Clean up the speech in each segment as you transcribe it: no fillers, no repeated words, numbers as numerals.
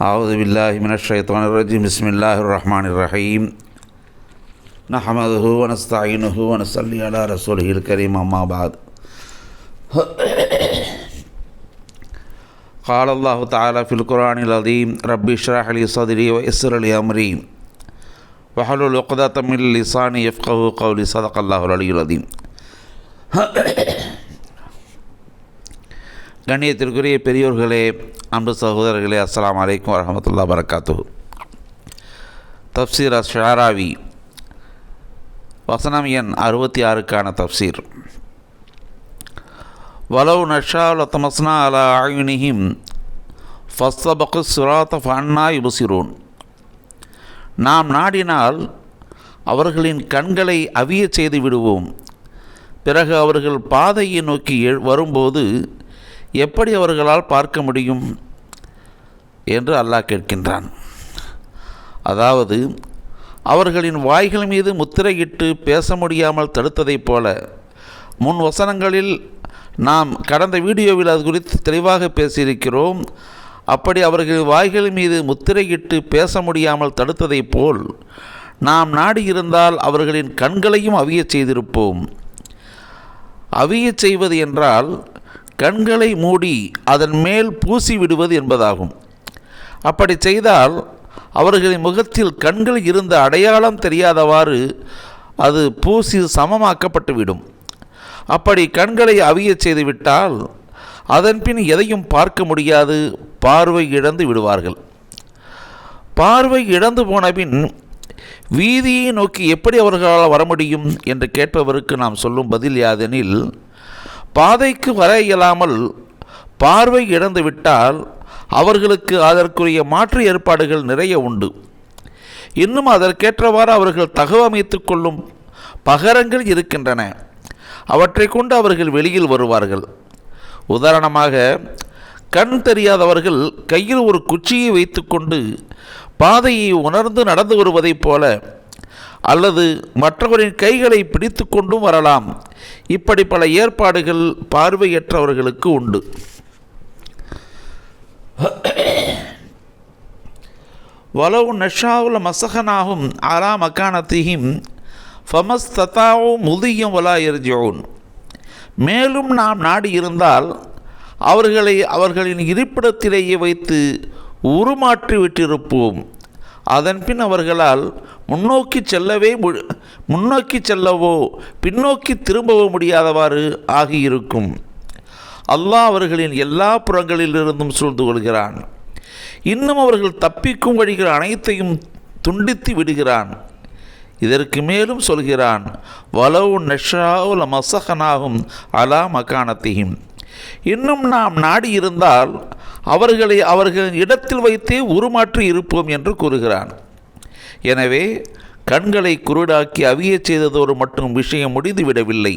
أعوذ بالله من الشيطان الرجيم بسم الله الرحمن الرحيم نحمده ونستعينه ونصلي على رسوله الكريم أما بعد قال الله تعالى في القرآن العظيم ربي اشرح لي صدري ويسر لي أمري واحلل عقدة من لساني يفقهوا قولي صدق الله العلي العظيم. கண்ணியத்திற்குரிய பெரியோர்களே, அன்பு சகோதரர்களே, அஸ்ஸலாமு அலைக்கும் வரஹ்மத்துல்லாஹி வபரகாத்துஹு. தஃப்சீர் அஷ்-ஷஅராவி வசனம் எண் 66க்கான தஃப்சீர். வலவ் நஷாஅ லதமஸ்னா அலா அயுனிஹிம் ஃபஸ்தபகு ஸிராத ஃபஅன்னா யுப்சிரூன். நாம் நாடினால் அவர்களின் கண்களை அவியச் செய்து விடுவோம். பிறகு அவர்கள் பாதையை நோக்கி வரும்போது எப்படி அவர்களால் பார்க்க முடியும் என்று அல்லாஹ் கேட்கின்றான். அதாவது, அவர்களின் வாய்கள் மீது முத்திரையிட்டு பேச முடியாமல் தடுத்ததைப் போல முன் வசனங்களில் நாம் கடந்த வீடியோவில் அது குறித்து தெளிவாக பேசியிருக்கிறோம். அப்படி அவர்கள் வாய்கள் மீது முத்திரையிட்டு பேச முடியாமல் தடுத்ததைப் போல் நாம் நாடியிருந்தால் அவர்களின் கண்களையும் அவியச் செய்திருப்போம். அவியச் செய்வது என்றால் கண்களை மூடி அதன் மேல் பூசி விடுவது என்பதாகும். அப்படி செய்தால் அவர்களின் முகத்தில் கண்கள் இருந்த அடையாளம் தெரியாதவாறு அது பூசி சமமாக்கப்பட்டுவிடும். அப்படி கண்களை அவியச் செய்துவிட்டால் அதன்பின் எதையும் பார்க்க முடியாது, பார்வை இழந்து விடுவார்கள். பார்வை இழந்து போனபின் வீதியை நோக்கி எப்படி அவர்களால் வர முடியும் என்று கேட்பவருக்கு நாம் சொல்லும் பதில் யாதெனில், பாதைக்கு வர இயலாமல் பார்வை இழந்து விட்டால் அவர்களுக்கு அதற்குரிய மாற்று ஏற்பாடுகள் நிறைய உண்டு. இன்னும் அதற்கேற்றவாறு அவர்கள் தகவமைத்து கொள்ளும் பகரங்கள் இருக்கின்றன. அவற்றை கொண்டு அவர்கள் வெளியில் வருவார்கள். உதாரணமாக, கண் தெரியாதவர்கள் கையில் ஒரு குச்சியை வைத்துக்கொண்டு பாதையை உணர்ந்து நடந்து வருவதைப் போல, அல்லது மற்றவரின் கைகளை பிடித்து கொண்டும் வரலாம். இப்படி பல ஏற்பாடுகள் பார்வையற்றவர்களுக்கு உண்டு. வலவு நஷாவுல மசகனாகும் அலா மக்கானத்திஹிம் ஃபமஸ்ததாவு முதியம் வலா யர்ஜிஊன். மேலும் நாம் நாடி இருந்தால் அவர்களை அவர்களின் இருப்பிடத்திலேயே வைத்து உருமாற்றி விட்டிருப்போம். அதன்பின் அவர்களால் முன்னோக்கி செல்லவோ பின்னோக்கி திரும்பவோ முடியாதவாறு ஆகியிருக்கும். அல்லாஹ் அவர்களின் எல்லா புறங்களிலிருந்தும் சூழ்ந்து கொள்கிறான். இன்னும் அவர்கள் தப்பிக்கும் வழிகள் அனைத்தையும் துண்டித்து விடுகிறான். இதற்கு மேலும் சொல்கிறான், வலவு நஷாஉ லமஸகனாஹும் அலா மகானத்திஹிம். இன்னும் நாம் நாடியிருந்தால் அவர்களை அவர்களின் இடத்தில் வைத்தே உருமாற்றி இருப்போம் என்று கூறுகிறான். எனவே கண்களை குருடாக்கி அவியச் செய்ததோடு மட்டும் விஷயம் முடிந்துவிடவில்லை.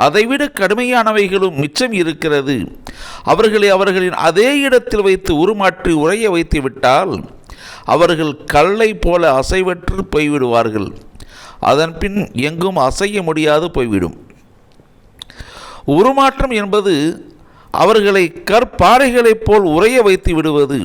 அதைவிட கடுமையானவைகளும் மிச்சம் இருக்கிறது. அவர்களை அவர்களின் அதே இடத்தில் வைத்து உருமாற்றி உறைய வைத்து விட்டால் அவர்கள் கல்லை போல அசைவற்று போய்விடுவார்கள். அதன்பின் எங்கும் அசைய முடியாது போய்விடும். உருமாற்றம் என்பது அவர்களை கற்பாறைகளைப் போல் உறைய வைத்து விடுவது.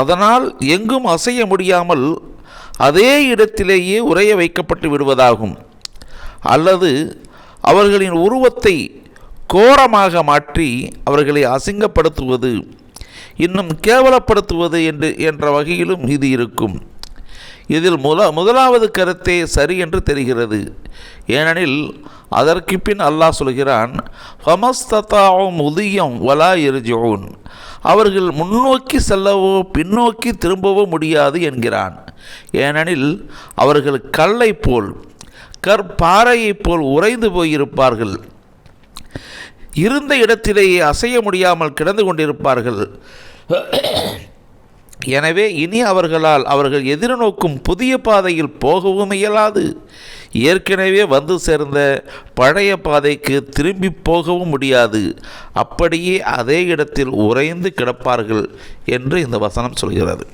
அதனால் எங்கும் அசைய முடியாமல் அதே இடத்திலேயே உறைய வைக்கப்பட்டு விடுவதாகும். அல்லது அவர்களின் உருவத்தை கோரமாக மாற்றி அவர்களை அசிங்கப்படுத்துவது, இன்னும் கேவலப்படுத்துவது என்ற வகையிலும் இது இருக்கும். இதில் முதலாவது கருத்தே சரி என்று தெரிகிறது. ஏனெனில் அதற்கு பின் அல்லாஹ் சொல்கிறான், ஃபமஸ்ததாஉ முதியம் வலா யர்ஜிஊன். அவர்கள் முன்னோக்கி செல்லவோ பின்னோக்கி திரும்பவோ முடியாது என்கிறான். ஏனெனில் அவர்கள் கல்லை போல் கற்பாறையைப் போல் உறைந்து போயிருப்பார்கள். இருந்த இடத்திலேயே அசைய முடியாமல் கிடந்து கொண்டிருப்பார்கள். எனவே இனி அவர்கள் எதிர்நோக்கும் புதிய பாதையில் போகவும் இயலாது, ஏற்கனவே வந்து சேர்ந்த பழைய பாதைக்கு திரும்பி போகவும் முடியாது. அப்படியே அதே இடத்தில் உறைந்து கிடப்பார்கள் என்று இந்த வசனம் சொல்கிறது.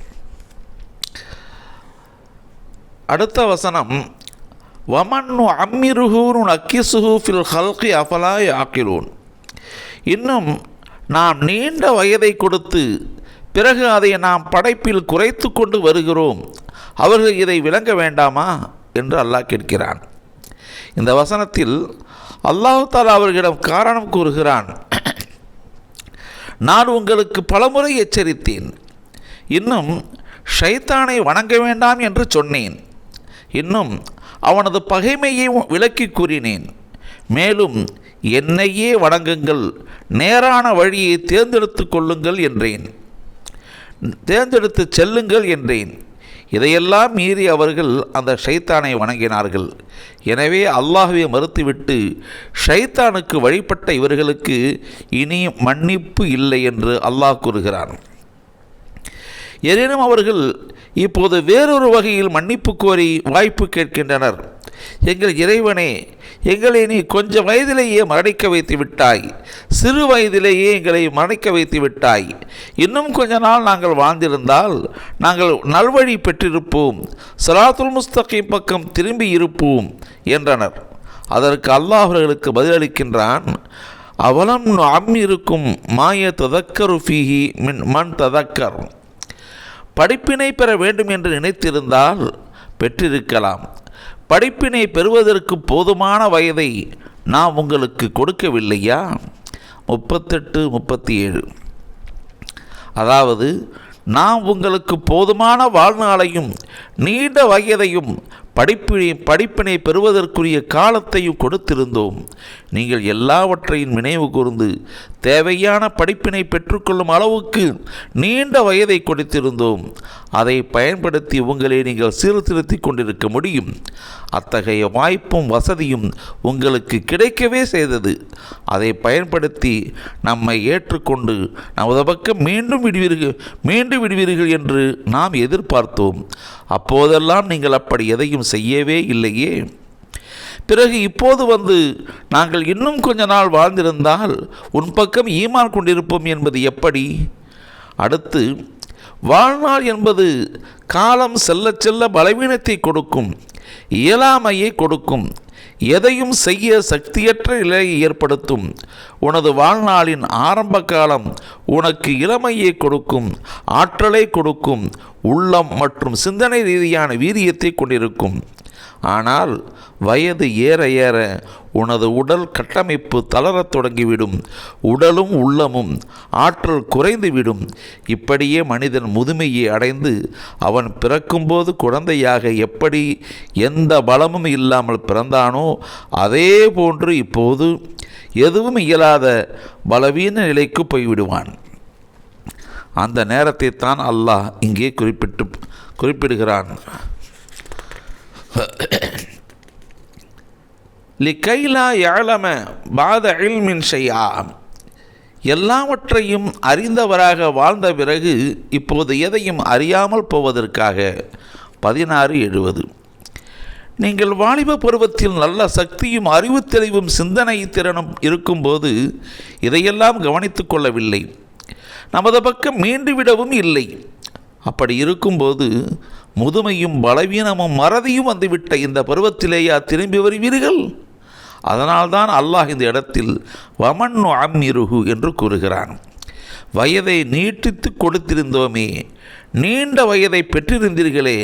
அடுத்த வசனம், வமன்னு அம்மிருஹூன் அக்கிசுஹு ஃபில் ஹல்கி அஃபலா யாக்கிலூன். இன்னும் நாம் நீண்ட வயதை கொடுத்து பிறகு அதை நாம் படைப்பில் குறைத்து கொண்டு வருகிறோம். அவர்கள் இதை விளங்க வேண்டாமா என்று அல்லாஹ் கேட்கிறான். இந்த வசனத்தில் அல்லாஹ் தஆலா அவர்களிடம் காரணம் கூறுகிறான். நான் உங்களுக்கு பலமுறை எச்சரித்தேன், இன்னும் ஷைத்தானை வணங்க வேண்டாம் என்று சொன்னேன், இன்னும் அவனது பகைமையை விளக்கி கூறினேன், மேலும் என்னையே வணங்குங்கள், நேரான வழியை தேர்ந்தெடுத்து கொள்ளுங்கள் என்றேன், தேர்ந்தெடுத்து செல்லுங்கள் என்றேன். இதையெல்லாம் மீறி அவர்கள் அந்த ஷைத்தானை வணங்கினார்கள். எனவே அல்லாஹ்வை மறுத்துவிட்டு ஷைத்தானுக்கு வழிபட்ட இவர்களுக்கு இனி மன்னிப்பு இல்லை என்று அல்லாஹ் கூறுகிறான். எனினும் அவர்கள் இப்போது வேறொரு வகையில் மன்னிப்பு கோரி வாய்ப்பு கேட்கின்றனர். எங்கள் இறைவனே, எங்களை நீ கொஞ்சம் வயதிலேயே மரணிக்க வைத்து விட்டாய், சிறு வயதிலேயே எங்களை மரணிக்க வைத்து விட்டாய், இன்னும் கொஞ்ச நாள் நாங்கள் வாழ்ந்திருந்தால் நாங்கள் நல்வழி பெற்றிருப்போம், சிராத்துல் முஸ்தகீம் பக்கம் திரும்பி இருப்போம் என்றனர். அதற்கு அல்லாஹ் அவர்களுக்கு பதிலளிக்கின்றான், அவலம் அம்மிருக்கும் மாய ததக்கரு ஃபீஹி மின் மன் ததக்கர். படிப்பினை பெற வேண்டும் என்று நினைத்திருந்தால் பெற்றிருக்கலாம். படிப்பினை பெறுவதற்கு போதுமான வயதை நாம் உங்களுக்கு கொடுக்கவில்லையா? 38-37. அதாவது நாம் உங்களுக்கு போதுமான வாழ்நாளையும் நீண்ட வயதையும் படிப்பினை பெறுவதற்குரிய காலத்தையும் கொடுத்திருந்தோம். நீங்கள் எல்லாவற்றையும் நினைவு கூர்ந்து தேவையான படிப்பினை பெற்றுக்கொள்ளும் அளவுக்கு நீண்ட வயதை கொடுத்திருந்தோம். அதை பயன்படுத்தி உங்களை நீங்கள் சீர்திருத்தி கொண்டிருக்க முடியும். அத்தகைய வாய்ப்பும் வசதியும் உங்களுக்கு கிடைக்கவே செய்தது. அதை பயன்படுத்தி நம்மை ஏற்றுக்கொண்டு நமது பக்கம் மீண்டும் விடுவீர்கள் என்று நாம் எதிர்பார்த்தோம். அப்போதெல்லாம் நீங்கள் அப்படி எதையும் செய்யவே இல்லையே. பிறகு இப்போது வந்து நாங்கள் இன்னும் கொஞ்ச நாள் வாழ்ந்திருந்தால் உன் பக்கம் ஈமான் கொண்டிருப்போம் என்பது எப்படி? அடுத்து, வாழ்நாள் என்பது காலம் செல்ல செல்ல பலவீனத்தை கொடுக்கும், இயலாமையை கொடுக்கும், எதையும் செய்ய சக்தியற்ற நிலையை ஏற்படுத்தும். உனது வாழ்நாளின் ஆரம்ப காலம் உனக்கு இளமையை கொடுக்கும், ஆற்றலை கொடுக்கும், உள்ளம் மற்றும் சிந்தனை ரீதியான வீரியத்தை கொண்டிருக்கும். ஆனால் வயது ஏற ஏற உனது உடல் கட்டமைப்பு தளரத் தொடங்கிவிடும், உடலும் உள்ளமும் ஆற்றல் குறைந்துவிடும். இப்படியே மனிதன் முதுமையை அடைந்து அவன் பிறக்கும்போது குழந்தையாக எப்படி எந்த பலமும் இல்லாமல் பிறந்தானோ அதே போன்று இப்போது எதுவும் இயலாத பலவீன நிலைக்கு போய்விடுவான். அந்த நேரத்தை தான் அல்லாஹ் இங்கே குறிப்பிடுகிறான். லிகைலா யஅலம பாத இல்மின் ஷைஆ. எல்லாவற்றையும் அறிந்தவராக வாழ்ந்த பிறகு இப்போது எதையும் அறியாமல் போவதற்காக. 16-70. நீங்கள் வாலிப பருவத்தில் நல்ல சக்தியும் அறிவு தெளிவும் சிந்தனை திறனும் இருக்கும்போது இதையெல்லாம் கவனித்து கொள்ளவில்லை, நமது பக்கம் மீண்டுவிடவும் இல்லை. அப்படி இருக்கும்போது முதுமையும் பலவீனமும் மறதியும் வந்துவிட்ட இந்த பருவத்திலேயா திரும்பி வருவீர்கள்? அதனால்தான் அல்லாஹ் இந்த இடத்தில் வமன்னு அம்மிருஹு என்று கூறுகிறான். வயதை நீட்டித்து கொடுத்திருந்தோமே, நீண்ட வயதை பெற்றிருந்தீர்களே,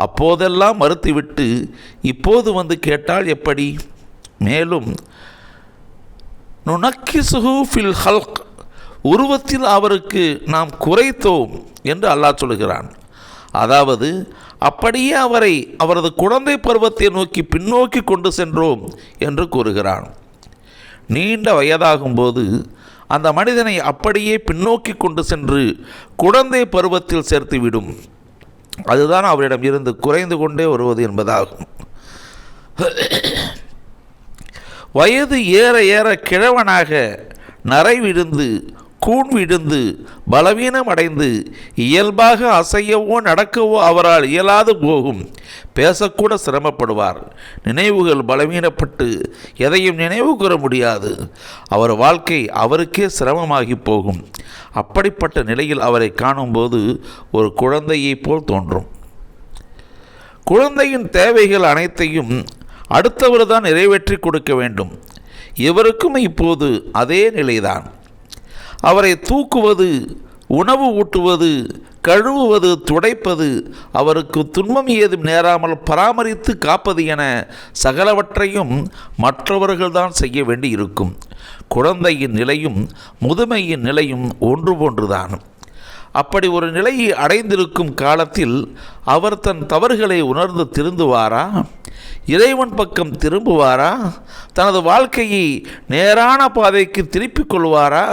அப்போதெல்லாம் மறுத்துவிட்டு இப்போது வந்து கேட்டால் எப்படி? மேலும் நுனக்கிசுஹு ஃபில் ஹல்க், உருவத்தில் அவருக்கு நாம் குறைத்தோம் என்று அல்லாஹ் சொல்கிறான். அதாவது அப்படியே அவரை அவரது குழந்தை பருவத்தை நோக்கி பின்னோக்கி கொண்டு சென்றோம் என்று கூறுகிறான். நீண்ட வயதாகும்போது அந்த மனிதனை அப்படியே பின்னோக்கி கொண்டு சென்று குழந்தை பருவத்தில் சேர்த்துவிடும். அதுதான் அவரிடம் இருந்து குறைந்து கொண்டே வருவது என்பதாகும். வயது ஏற ஏற கிழவனாக நரை விழுந்து கூன் விழுந்து பலவீனம் அடைந்து இயல்பாக அசையவோ நடக்கவோ அவரால் இயலாது போகும். பேசக்கூட சிரமப்படுவார். நினைவுகள் பலவீனப்பட்டு எதையும் நினைவு கூற முடியாது. அவர் வாழ்க்கை அவருக்கே சிரமமாகி போகும். அப்படிப்பட்ட நிலையில் அவரை காணும்போது ஒரு குழந்தையைப் போல் தோன்றும். குழந்தையின் தேவைகள் அனைத்தையும் அடுத்தவர் தான் நிறைவேற்றி கொடுக்க வேண்டும். இவருக்கும் இப்போது அதே நிலைதான். அவரை தூக்குவது உணவு ஊட்டுவது, கழுவுவது, துடைப்பது, அவருக்கு துன்பம் ஏதும் நேராமல் பராமரித்து காப்பது என சகலவற்றையும் மற்றவர்கள்தான் செய்ய வேண்டி இருக்கும். குழந்தையின் நிலையும் முதுமையின் நிலையும் ஒன்று போன்றுதான். அப்படி ஒரு நிலையை அடைந்திருக்கும் காலத்தில் அவர் தன் தவறுகளை உணர்ந்து திருந்துவாரா? இறைவன் பக்கம் திரும்புவாரா? தனது வாழ்க்கையை நேரான பாதைக்கு திருப்பிக் கொள்வாரா?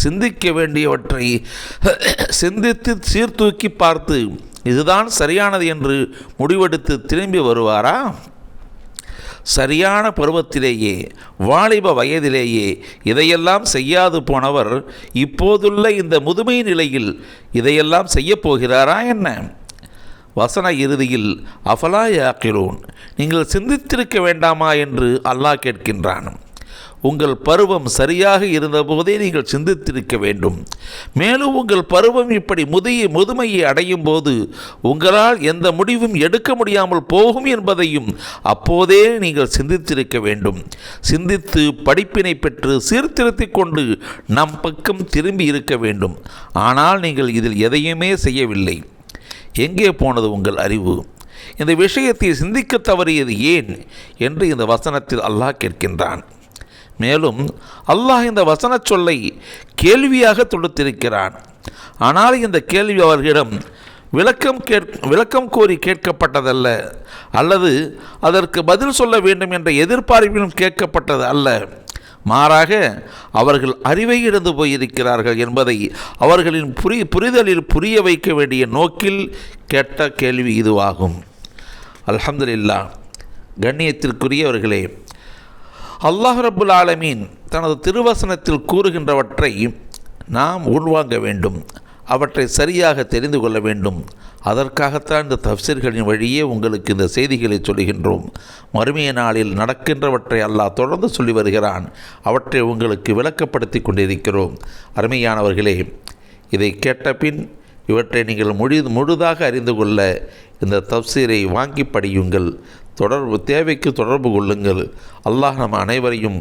சிந்திக்க வேண்டியவற்றை சிந்தித்து சீர்தூக்கி பார்த்து இதுதான் சரியானது என்று முடிவெடுத்து திரும்பி வருவாரா? சரியான பருவத்திலேயே, வாலிப வயதிலேயே இதையெல்லாம் செய்யாது போனவர் இப்போதுள்ள இந்த முதுமை நிலையில் இதையெல்லாம் செய்யப்போகிறாரா என்ன? வசன இறுதியில் அஃபலா யாக்கிலூன், நீங்கள் சிந்தித்திருக்க வேண்டாமா என்று அல்லாஹ் கேட்கின்றான். உங்கள் பருவம் சரியாக இருந்தபோதே நீங்கள் சிந்தித்திருக்க வேண்டும். மேலும் உங்கள் பருவம் இப்படி முதுமையை அடையும் போது உங்களால் எந்த முடிவும் எடுக்க முடியாமல் போகும் என்பதையும் அப்போதே நீங்கள் சிந்தித்திருக்க வேண்டும். சிந்தித்து படிப்பினை பெற்று சீர்திருத்திக் கொண்டு நம் பக்கம் திரும்பி இருக்க வேண்டும். ஆனால் நீங்கள் இதில் எதையுமே செய்யவில்லை. எங்கே போனது உங்கள் அறிவு? இந்த விஷயத்தை சிந்திக்க தவறியது ஏன் என்று இந்த வசனத்தில் அல்லாஹ் கேட்கின்றான். மேலும் அல்லாஹ் இந்த வசன சொல்லை கேள்வியாக தொடுத்திருக்கிறான். ஆனால் இந்த கேள்வி அவர்களிடம் விளக்கம் கோரி கேட்கப்பட்டதல்ல, அல்லது அதற்கு பதில் சொல்ல வேண்டும் என்ற எதிர்பார்ப்பிலும் கேட்கப்பட்டது அல்ல. மாறாக அவர்கள் அறிவை இழந்து போயிருக்கிறார்கள் என்பதை அவர்களின் புரிதலில் புரிய வைக்க வேண்டிய நோக்கில் கேட்ட கேள்வி இதுவாகும். அல்ஹம்துலில்லாஹ். கண்ணியத்திற்குரியவர்களே, அல்லாஹ் ரப்புல் ஆலமீன் தனது திருவசனத்தில் கூறுகின்றவற்றை நாம் உள்வாங்க வேண்டும், அவற்றை சரியாக தெரிந்து கொள்ள வேண்டும். அதற்காகத்தான் இந்த தஃப்சீர்களின் வழியே உங்களுக்கு இந்த செய்திகளை சொல்லுகின்றோம். மறுமைய நாளில் நடக்கின்றவற்றை அல்லாஹ் தொடர்ந்து சொல்லி வருகிறான். அவற்றை உங்களுக்கு விளக்கப்படுத்தி கொண்டிருக்கிறோம். அருமையானவர்களே, இதை கேட்ட பின் இவற்றை நீங்கள் முழுதாக அறிந்து கொள்ள இந்த தஃப்சீரை வாங்கி படியுங்கள். தேவைக்கு தொடர்பு கொள்ளுங்கள். அல்லாஹ் நம் அனைவரையும்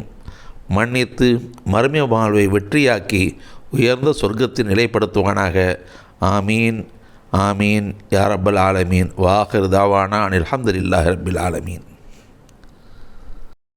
மன்னித்து மறுமை வாழ்வை வெற்றியாக்கி உயர்ந்த சொர்க்கத்தில் நிலைப்படுத்துவானாக. ஆமீன் ஆமீன் யா ரப்பல் ஆலமீன். வாஹிர் தாவானா அனில் ஹம்துலில்லாஹி ரப்பில் ஆலமீன்.